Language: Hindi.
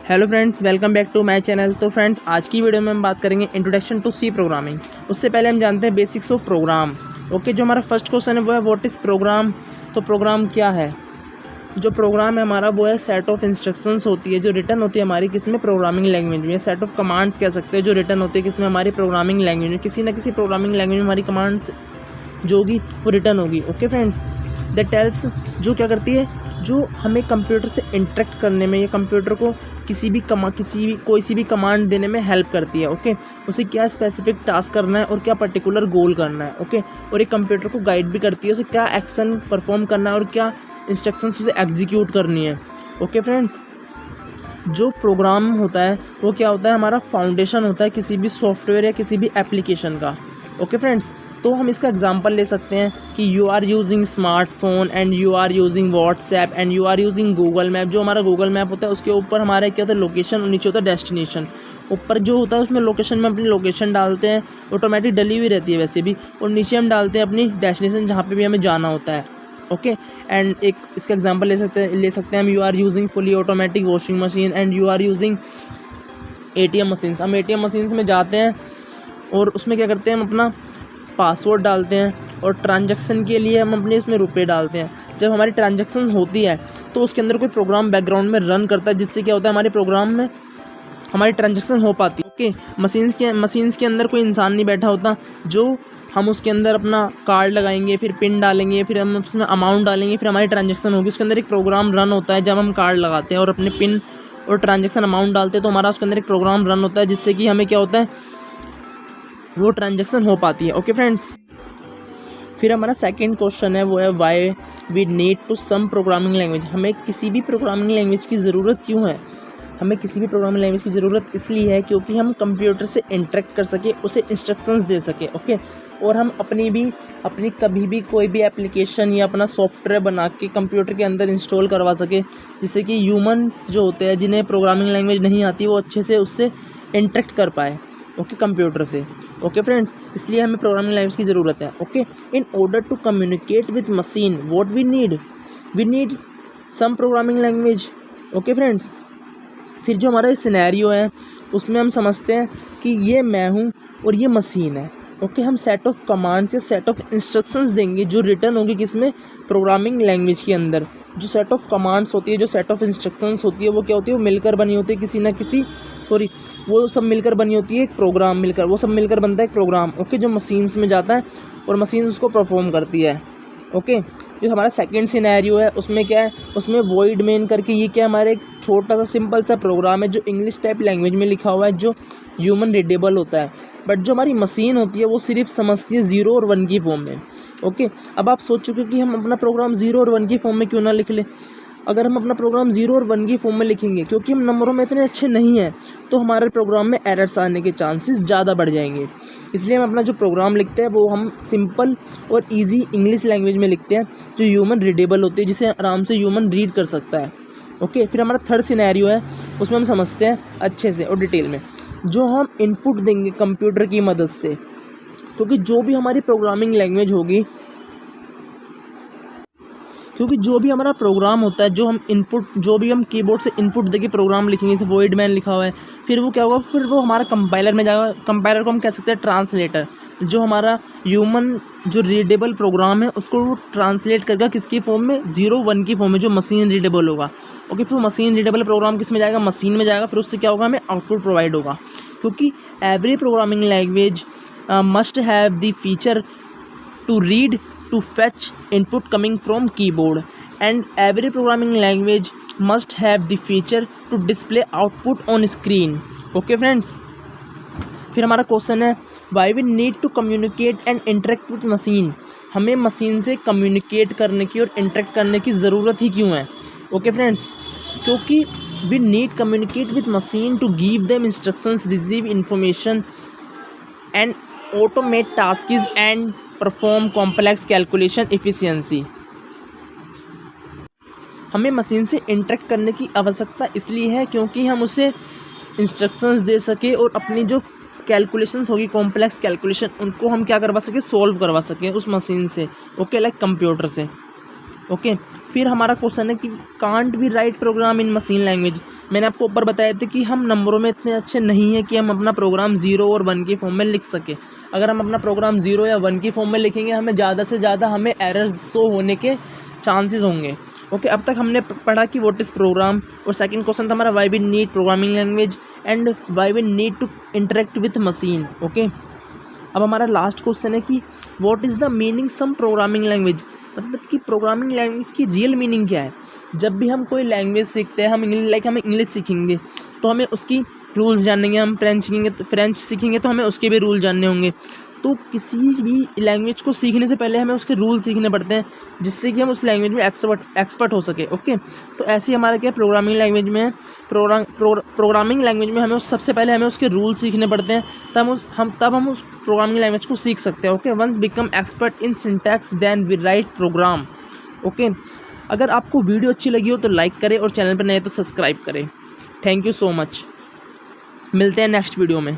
Hello friends, welcome back to my channel. तो फ्रेंड्स, आज की वीडियो में हम बात करेंगे इंट्रोडक्शन टू सी प्रोग्रामिंग। उससे पहले हम जानते हैं बेसिक्स ऑफ प्रोग्राम। ओके, जो हमारा फर्स्ट क्वेश्चन है वो है व्हाट इज़ प्रोग्राम। तो प्रोग्राम क्या है? जो प्रोग्राम है हमारा वो है सेट ऑफ इंस्ट्रक्शंस होती है जो रिटर्न होती है हमारी किसमें, प्रोग्रामिंग लैंग्वेज में। सेट ऑफ कमांड्स कह सकते हैं जो रिटर्न होती है किसमें, हमारी प्रोग्रामिंग लैंग्वेज में। किसी न किसी प्रोग्रामिंग लैंग्वेज में हमारी कमांड्स जो होगी वो रिटर्न होगी। ओके फ्रेंड्स, दैट टेल्स जो क्या करती है, जो हमें कंप्यूटर से इंटरेक्ट करने में या कंप्यूटर को कोई सी भी कमांड देने में हेल्प करती है। ओके, उसे क्या स्पेसिफिक टास्क करना है और क्या पर्टिकुलर गोल करना है। ओके, और एक कंप्यूटर को गाइड भी करती है उसे क्या एक्शन परफॉर्म करना है और क्या इंस्ट्रक्शंस उसे एग्जीक्यूट करनी है। ओके फ्रेंड्स, जो प्रोग्राम होता है वो क्या होता है, हमारा फाउंडेशन होता है किसी भी सॉफ्टवेयर या किसी भी एप्लीकेशन का। ओके फ्रेंड्स, तो हम इसका एग्जांपल ले सकते हैं कि you are using smartphone and you are using WhatsApp and you are using Google map. जो हमारा गूगल मैप होता है उसके ऊपर हमारा क्या होता है, लोकेशन, और नीचे होता है डेस्टिनेशन। ऊपर जो होता है उसमें लोकेशन में अपनी लोकेशन डालते हैं, ऑटोमेटिक डली हुई रहती है वैसे भी, और नीचे हम डालते हैं अपनी डेस्टिनेशन जहाँ पे भी हमें जाना होता है। ओके, एंड एक इसका एग्जांपल ले सकते हैं हम, you are using fully automatic washing machine and you are using ATM machines. हम ATM मशीन्स में जाते हैं और उसमें क्या करते हैं, हम अपना पासवर्ड डालते हैं और ट्रांजैक्शन के लिए हम अपने इसमें रुपए डालते हैं। जब हमारी ट्रांजैक्शन होती है तो उसके अंदर कोई प्रोग्राम बैकग्राउंड में रन करता है जिससे क्या होता है, हमारे प्रोग्राम में हमारी ट्रांजैक्शन हो पाती है। ओके, मशीन्स के अंदर कोई इंसान नहीं बैठा होता, जो हम उसके अंदर अपना कार्ड लगाएंगे, फिर पिन डालेंगे, फिर हम उसमें अमाउंट डालेंगे, फिर हमारी ट्रांजैक्शन होगी। उसके अंदर एक प्रोग्राम रन होता है जब हम कार्ड लगाते हैं और अपने पिन और ट्रांजैक्शन अमाउंट डालते हैं, तो हमारा उसके अंदर एक प्रोग्राम रन होता है जिससे कि हमें क्या होता है, वो ट्रांजैक्शन हो पाती है। ओके फ्रेंड्स, फिर हमारा सेकंड क्वेश्चन है वो है why we need to some programming language. हमें किसी भी प्रोग्रामिंग लैंग्वेज की ज़रूरत क्यों है? हमें किसी भी प्रोग्रामिंग लैंग्वेज की ज़रूरत इसलिए है क्योंकि हम कंप्यूटर से इंटरेक्ट कर सके, उसे इंस्ट्रक्शंस दे सके। ओके, और हम अपनी कभी भी कोई भी एप्लीकेशन या अपना सॉफ्टवेयर बना के कंप्यूटर के अंदर इंस्टॉल करवा सके, जिससे कि ह्यूमंस जो होते हैं जिन्हें प्रोग्रामिंग लैंग्वेज नहीं आती वो अच्छे से उससे इंटरेक्ट कर पाए। ओके, कंप्यूटर से। ओके फ्रेंड्स, इसलिए हमें प्रोग्रामिंग लैंग्वेज की ज़रूरत है। Okay, in order to communicate with machine what we need some programming language. Okay friends, फिर जो हमारा सिनेरियो है उसमें हम समझते हैं कि ये मैं हूँ और ये मशीन है। ओके, हम सेट ऑफ कमांड्स या सेट ऑफ इंस्ट्रक्शंस देंगे जो रिटर्न होगी किसमें, प्रोग्रामिंग लैंग्वेज के अंदर। जो सेट ऑफ कमांड्स होती है, जो सेट ऑफ इंस्ट्रक्शंस होती है, वो क्या होती है, वो मिलकर बनी होती है वो सब मिलकर बनी होती है एक प्रोग्राम, वो सब मिलकर बनता है एक प्रोग्राम। ओके, जो मशीन्स में जाता है और मशीन्स उसको परफॉर्म करती है। ओके, जो हमारा सेकंड सिनेरियो है उसमें क्या है, उसमें वॉइड मेन करके ये क्या, हमारे एक छोटा सा सिंपल सा प्रोग्राम है जो इंग्लिश टाइप लैंग्वेज में लिखा हुआ है, जो ह्यूमन रीडेबल होता है। बट जो हमारी मशीन होती है वो सिर्फ समझती है 0 और 1 की फॉर्म में। ओके, अब आप सोच चुके कि हम अपना प्रोग्राम 0 और 1 की फॉर्म में क्यों ना लिख लें। अगर हम अपना प्रोग्राम 0 और 1 की फॉर्म में लिखेंगे, क्योंकि हम नंबरों में इतने अच्छे नहीं हैं, तो हमारे प्रोग्राम में एरर्स आने के चांसेस ज़्यादा बढ़ जाएंगे। इसलिए हम अपना जो प्रोग्राम लिखते हैं वो हम सिंपल और इजी इंग्लिश लैंग्वेज में लिखते हैं जो ह्यूमन रीडेबल होती है, जिसे आराम से ह्यूमन रीड कर सकता है। ओके, फिर हमारा थर्ड सिनेरियो है, उसमें हम समझते हैं अच्छे से और डिटेल में। जो हम इनपुट देंगे कंप्यूटर की मदद से, क्योंकि जो भी हमारी प्रोग्रामिंग लैंग्वेज होगी, क्योंकि जो भी हमारा प्रोग्राम होता है, जो भी हम कीबोर्ड से इनपुट देके प्रोग्राम लिखेंगे, जैसे वॉइड मैन लिखा हुआ है, फिर वो क्या होगा, फिर वो हमारा कंपाइलर में जाएगा। कंपाइलर को हम कह सकते हैं ट्रांसलेटर, जो हमारा ह्यूमन जो रीडेबल प्रोग्राम है उसको वो ट्रांसलेट करके किसकी फॉर्म में, 0 1 की फॉर्म में, जो मशीन रीडेबल होगा। ओके, फिर मशीन रीडेबल प्रोग्राम किस में जाएगा, मशीन में जाएगा। फिर उससे क्या होगा, हमें आउटपुट प्रोवाइड होगा, क्योंकि every programming language must have the feature to read, to fetch input coming from keyboard, and every programming language must have the feature to display output on screen. Okay friends, फिर हमारा क्वेश्चन है why we need to communicate and interact with machine। हमें मशीन से कम्युनिकेट करने की और इंटरेक्ट करने की ज़रूरत ही क्यों है? ओके फ्रेंड्स, क्योंकि we need communicate with machine to give them instructions, receive information and automate tasks and perform complex calculation efficiency. हमें मशीन से इंटरेक्ट करने की आवश्यकता इसलिए है क्योंकि हम उसे इंस्ट्रक्शंस दे सके और अपनी जो कैलकुलेशंस होगी, कॉम्प्लेक्स कैलकुलेशन, उनको हम क्या करवा सके, सॉल्व करवा सकें उस मशीन से। ओके, लाइक कंप्यूटर से। ओके। फिर हमारा क्वेश्चन है कि can't we write program in machine language. मैंने आपको ऊपर बताया था कि हम नंबरों में इतने अच्छे नहीं हैं कि हम अपना प्रोग्राम 0 और 1 की फॉर्म में लिख सके। अगर हम अपना प्रोग्राम 0 या 1 की फॉर्म में लिखेंगे हमें ज़्यादा से ज़्यादा हमें एरर्स शो होने के चांसेस होंगे। ओके, अब तक हमने पढ़ा कि व्हाट इज़ प्रोग्राम, और सेकंड क्वेश्चन था हमारा why we need programming language and why we need to interact with machine. Okay, अब हमारा लास्ट क्वेश्चन है कि what is the meaning some programming language, मतलब कि प्रोग्रामिंग लैंग्वेज की रियल मीनिंग क्या है। जब भी हम कोई लैंग्वेज सीखते हैं, हम इंग्लिश सीखेंगे तो हमें उसकी रूल्स जानेंगे, हम फ्रेंच सीखेंगे तो हमें उसके भी रूल जानने होंगे। तो किसी भी लैंग्वेज को सीखने से पहले हमें उसके रूल सीखने पड़ते हैं, जिससे कि हम उस लैंग्वेज में एक्सपर्ट हो सके। ओके, तो ऐसे ही हमारा क्या प्रोग्रामिंग लैंग्वेज में प्रोग्रामिंग लैंग्वेज में हमें सबसे पहले हमें उसके रूल सीखने पड़ते हैं, तब हम उस प्रोग्रामिंग लैंग्वेज को सीख सकते हैं। Okay, once become expert in syntax then we write program. Okay, अगर आपको वीडियो अच्छी लगी हो तो लाइक करें और चैनल पर नए तो सब्सक्राइब करें। थैंक यू सो मच, मिलते हैं नेक्स्ट वीडियो में।